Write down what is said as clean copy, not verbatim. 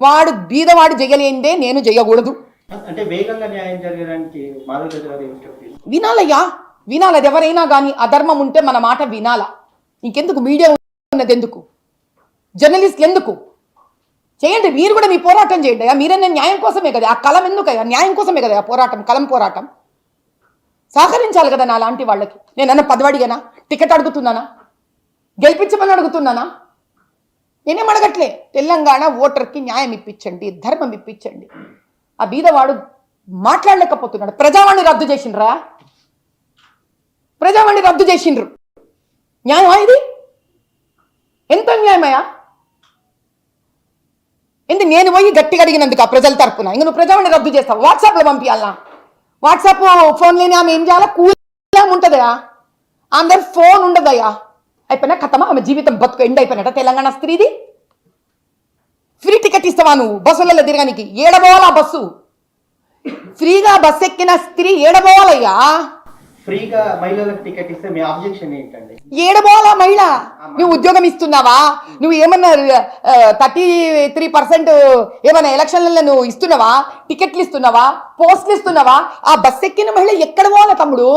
వాడు బీదవాడు చేయలేందే నేను చేయకూడదు. అంటే వేగంగా న్యాయం జరగడానికి మాధవ్ గారు ఏం స్టెప్ తీసుకున్నారు? వినాలయ్యా, వినాలి. అది ఎవరైనా కానీ అధర్మం ఉంటే మన మాట వినాలా. ఇంకెందుకు మీడియా ఉన్నది, ఎందుకు జర్నలిస్టులు ఎందుకు? చేయండి, మీరు కూడా మీ పోరాటం చేయండి అయ్యా. మీరన్నా న్యాయం కోసమే కదా, ఆ కలం ఎందుకయ్యా, న్యాయం కోసమే కదా పోరాటం, కలం పోరాటం. సహకరించాలి కదా నా లాంటి వాళ్ళకి. నేనన్నా పదవి అడిగానా, టికెట్ అడుగుతున్నానా, గెలిపించమని అడుగుతున్నానా? నేనేం అడగట్లే. తెలంగాణ ఓటర్కి న్యాయం ఇప్పించండి, ధర్మం ఇప్పించండి. ఆ బీదవాడు మాట్లాడలేకపోతున్నాడు. ప్రజావాణి రద్దు చేసిండ్రా, ప్రజావాణి రద్దు చేసిండ్రు. న్యాయమా ఇది? ఎంత న్యాయమయ్యా? ఏంటి నేను పోయి గట్టిగా అడిగినందుకు ఆ ప్రజల తరపున ఇంక నువ్వు ప్రజావాణి రద్దు చేస్తావు? వాట్సాప్లో పంపించాలనా? వాట్సాప్ ఫోన్ లేని ఆమె ఏం చేయాలా? కూల్ ఉంటుందయా, అందరు ఫోన్ ఉండదయ్యా. అయిపోయినా కథమా, ఆమె జీవితం బతుకు ఎండ్ అయిపోయినట్ట. తెలంగాణ స్త్రీది ఫ్రీ టికెట్ ఇస్తావా నువ్వు బస్సులలో తిరగడానికి? ఏడబోవాలా బస్సు? ఫ్రీగా బస్సు ఎక్కిన స్త్రీ ఏడబోవాలయ్యా. ఫ్రీగా మహిళలకు టికెట్ ఇస్తే మీ ఆబ్జెక్షన్ ఏంటండి? ఏడబోవాలా మహిళ? నువ్వు ఉద్యోగం ఇస్తున్నావా? నువ్వు ఏమన్నా 33% ఏమన్నా ఎలక్షన్లలో నువ్వు ఇస్తున్నావా? టికెట్లు ఇస్తున్నావా? పోస్టులు ఇస్తున్నావా? ఆ బస్సు ఎక్కిన మహిళ ఎక్కడ పోవాలా తమ్ముడు?